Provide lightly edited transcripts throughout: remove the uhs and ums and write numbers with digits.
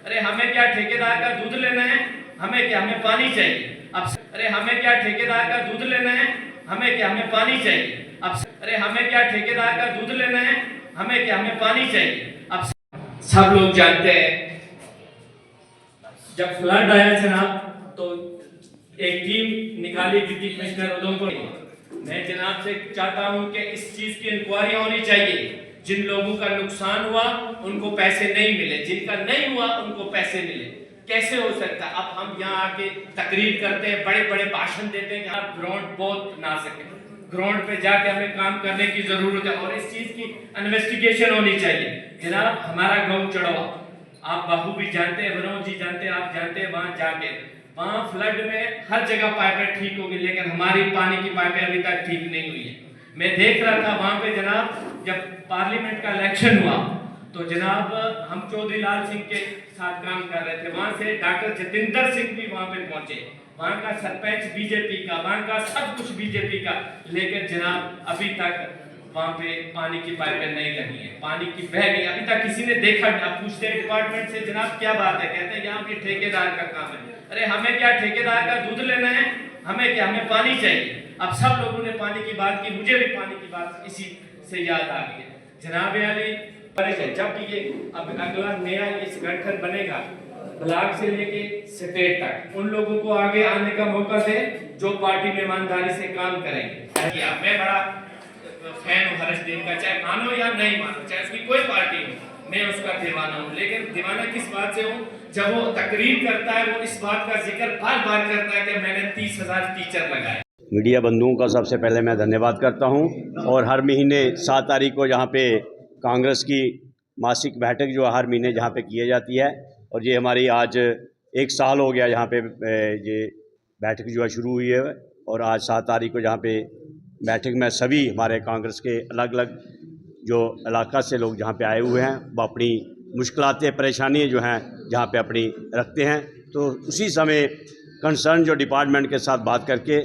अरे हमें क्या ठेकेदार का दूध लेना है, हमें क्या, हमें पानी चाहिए। अब अरे हमें क्या ठेकेदार का दूध लेना है, हमें क्या, हमें पानी चाहिए। अब अरे हमें क्या ठेकेदार का दूध लेना है, हमें क्या, हमें पानी चाहिए। अब सब लोग जानते हैं जब फ्लड आया जनाब तो एक टीम निकाली डिप्टी कमिश्नर उधमपुर। मैं जनाब से चाहता हूं कि इस चीज की इंक्वायरी होनी चाहिए। जिन लोगों का नुकसान हुआ उनको पैसे नहीं मिले, जिनका नहीं हुआ उनको पैसे मिले। कैसे हो सकता है? अब हम यहाँ आके तकरीर करते हैं, बड़े बड़े भाषण देते हैं कि आप ग्राउंड बहुत ना सके, ग्राउंड पे जाके हमें काम करने की जरूरत है और इस चीज की इन्वेस्टिगेशन होनी चाहिए। जनाब हमारा गाँव चढ़वा, आप बाबू भी जानते हैं, विनोद जी जानते हैं, आप जानते हैं, वहां जाके वहां फ्लड में हर जगह पाइपें ठीक होगी, लेकिन हमारी पानी की पाइपें अभी तक ठीक नहीं हुई है। मैं देख रहा था वहां पे जनाब जब पार्लियामेंट का इलेक्शन हुआ तो जनाब हम चौधरी लाल सिंह के साथ काम कर रहे थे, वहां से डॉक्टर जतिंदर सिंह भी वहां पे पहुंचे, वहां का सरपंच बीजेपी का, वहां का सब कुछ बीजेपी का, लेकिन जनाब अभी तक वहां पे पानी की पाइपें नहीं लगी है, पानी की बह गई, अभी तक किसी ने देखा नहीं। अब पूछते हैं डिपार्टमेंट से जनाब क्या बात है, कहते हैं यहाँ पे ठेकेदार का काम है। अरे हमें क्या ठेकेदार का दूध लेना है, हमें क्या, हमें पानी चाहिए। अब सब लोगों ने पानी की बात की, मुझे भी पानी की बात इसी से याद आ गई है। जनाब अली जब ये अब अगला नया ये संगठन बनेगा ब्लॉक से लेके स्टेट तक, उन लोगों को आगे आने का मौका दे जो पार्टी में ईमानदारी से काम करेंगे। मैं बड़ा फैन हूँ हर्षदीप का, चाहे मानो या नहीं मानो, चाहे उसकी कोई पार्टी हो, मैं उसका दीवाना हूँ। लेकिन दीवाना किस बात से हूँ, जब वो तकरीर करता है वो इस बात का जिक्र बार बार करता है कि मैंने 30,000 टीचर लगाए। मीडिया बंधुओं का सबसे पहले मैं धन्यवाद करता हूं और हर महीने 7 तारीख को जहां पे कांग्रेस की मासिक बैठक जो हर महीने जहां पे की जाती है और ये हमारी आज 1 साल हो गया यहाँ पे ये बैठक जो है शुरू हुई है। और आज 7 तारीख को जहाँ पे बैठक में सभी हमारे कांग्रेस के अलग अलग जो इलाका से लोग जहाँ पे आए हुए हैं वो अपनी मुश्किलातें परेशानियाँ जो हैं जहाँ पे अपनी रखते हैं, तो उसी समय कंसर्न जो डिपार्टमेंट के साथ बात करके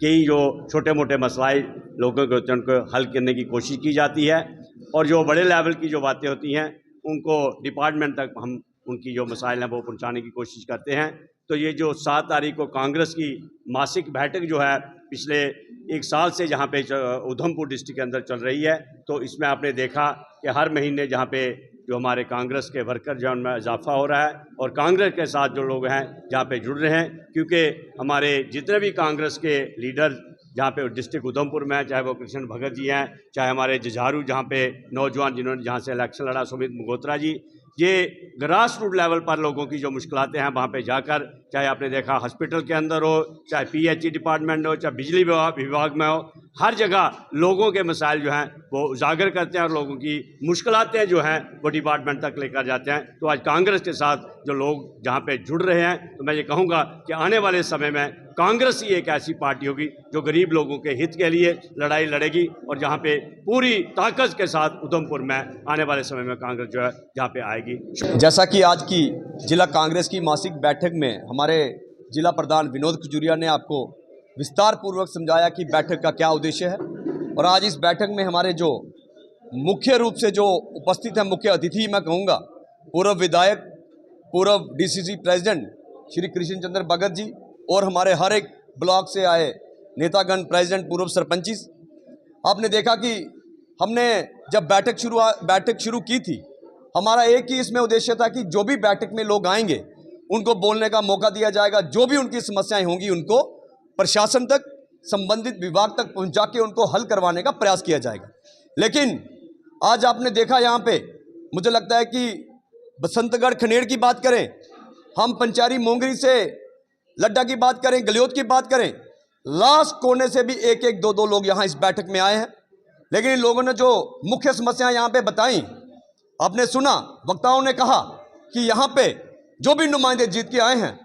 कई जो छोटे मोटे मसलाए लोगों के होते हैं उनको हल करने की कोशिश की जाती है और जो बड़े लेवल की जो बातें होती हैं उनको डिपार्टमेंट तक हम उनकी जो मसाइल हैं वो पहुंचाने की कोशिश करते हैं। तो ये जो 7 तारीख को कांग्रेस की मासिक बैठक जो है पिछले 1 साल से जहाँ पे उधमपुर डिस्ट्रिक्ट के अंदर चल रही है, तो इसमें आपने देखा कि हर महीने जहाँ पे जो हमारे कांग्रेस के वर्कर जो उनमें इजाफा हो रहा है और कांग्रेस के साथ जो लोग हैं जहाँ पे जुड़ रहे हैं, क्योंकि हमारे जितने भी कांग्रेस के लीडर जहाँ पे डिस्ट्रिक्ट उधमपुर में, चाहे वो कृष्ण भगत जी हैं, चाहे हमारे जुझारू जहाँ पे नौजवान जिन्होंने जहाँ से इलेक्शन लड़ा सुमित मल्होत्रा जी, ये ग्रास रूट लेवल पर लोगों की जो मुश्किलातें हैं वहाँ पे जाकर, चाहे आपने देखा हॉस्पिटल के अंदर हो, चाहे पीएचई डिपार्टमेंट हो, चाहे बिजली विभाग में हो, हर जगह लोगों के मसाइल जो हैं वो उजागर करते हैं और लोगों की मुश्किलातें जो हैं वो डिपार्टमेंट तक लेकर जाते हैं। तो आज कांग्रेस के साथ जो लोग जहाँ पे जुड़ रहे हैं, तो मैं ये कहूँगा कि आने वाले समय में कांग्रेस ही एक ऐसी पार्टी होगी जो गरीब लोगों के हित के लिए लड़ाई लड़ेगी और जहाँ पे पूरी ताकत के साथ उधमपुर में आने वाले समय में कांग्रेस जो है जहाँ पे आएगी। जैसा कि आज की जिला कांग्रेस की मासिक बैठक में हमारे जिला प्रधान विनोद खजूरिया ने आपको विस्तार पूर्वक समझाया कि बैठक का क्या उद्देश्य है। और आज इस बैठक में हमारे जो मुख्य रूप से जो उपस्थित है मुख्य अतिथि, मैं कहूँगा पूर्व विधायक, पूर्व डीसीसी प्रेसिडेंट श्री कृष्ण चंद्र भगत जी और हमारे हर एक ब्लॉक से आए नेतागण, प्रेसिडेंट, पूर्व सरपंचिस। आपने देखा कि हमने जब बैठक शुरू की थी, हमारा एक ही इसमें उद्देश्य था कि जो भी बैठक में लोग आएंगे उनको बोलने का मौका दिया जाएगा, जो भी उनकी समस्याएं होंगी उनको प्रशासन तक, संबंधित विभाग तक पहुंचा के उनको हल करवाने का प्रयास किया जाएगा। लेकिन आज आपने देखा यहाँ पे, मुझे लगता है कि बसंतगढ़ खनेड़ की बात करें, हम पंचारी मोंगरी से लड्डा की बात करें, गलियोत की बात करें, लास्ट कोने से भी एक एक दो लोग यहाँ इस बैठक में आए हैं। लेकिन इन लोगों ने जो मुख्य समस्याएं यहाँ पे बताई, आपने सुना, वक्ताओं ने कहा कि यहाँ पे जो भी नुमाइंदे जीत के आए हैं,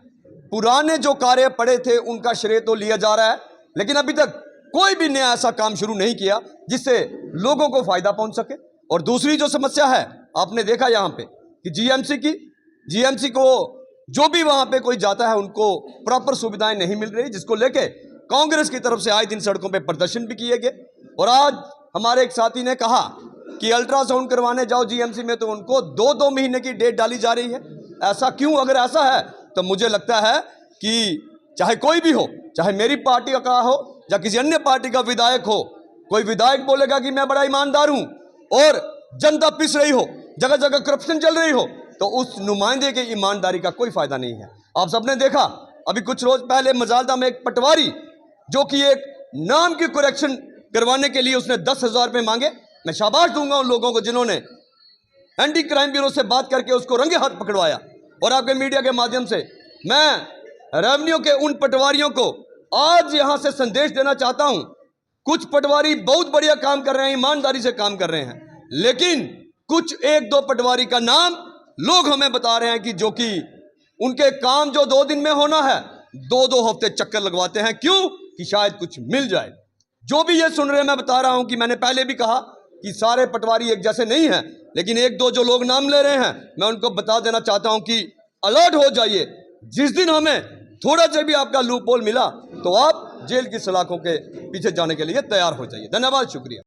पुराने जो कार्य पड़े थे उनका श्रेय तो लिया जा रहा है, लेकिन अभी तक कोई भी नया ऐसा काम शुरू नहीं किया जिससे लोगों को फायदा पहुंच सके। और दूसरी जो समस्या है, आपने देखा यहाँ पे कि जीएमसी को जो भी वहां पे कोई जाता है उनको प्रॉपर सुविधाएं नहीं मिल रही, जिसको लेके कांग्रेस की तरफ से आए दिन सड़कों पे प्रदर्शन भी किए गए। और आज हमारे एक साथी ने कहा कि अल्ट्रासाउंड करवाने जाओ जीएमसी में तो उनको 2-2 महीने की डेट डाली जा रही है। ऐसा क्यों? अगर ऐसा है तो मुझे लगता है कि चाहे कोई भी हो, चाहे मेरी पार्टी का हो या किसी अन्य पार्टी का विधायक हो, कोई विधायक बोलेगा कि मैं बड़ा ईमानदार हूं और जनता पिस रही हो, जगह जगह करप्शन चल रही हो, तो उस नुमाइंदे की ईमानदारी का कोई फायदा नहीं है। आप सबने देखा अभी कुछ रोज पहले मजालदा में एक पटवारी जो कि एक नाम की करेक्शन करवाने के लिए उसने 10,000 रुपये मांगे। मैं शाबाश दूंगा उन लोगों को जिन्होंने एंटी क्राइम ब्यूरो से बात करके उसको रंगे हाथ पकड़वाया। और आपके मीडिया के माध्यम से मैं रेवेन्यू के उन पटवारियों को आज यहां से संदेश देना चाहता हूं, कुछ पटवारी बहुत बढ़िया काम कर रहे हैं, ईमानदारी से काम कर रहे हैं, लेकिन कुछ एक दो पटवारी का नाम लोग हमें बता रहे हैं कि जो कि उनके काम जो 2 दिन में होना है 2-2 हफ्ते चक्कर लगवाते हैं। क्यों? कि शायद कुछ मिल जाए। जो भी ये सुन रहे हैं, मैं बता रहा हूं कि मैंने पहले भी कहा कि सारे पटवारी एक जैसे नहीं हैं, लेकिन एक दो जो लोग नाम ले रहे हैं, मैं उनको बता देना चाहता हूं कि अलर्ट हो जाइए। जिस दिन हमें थोड़ा सा भी आपका लूप होल मिला तो आप जेल की सलाखों के पीछे जाने के लिए तैयार हो जाइए। धन्यवाद, शुक्रिया।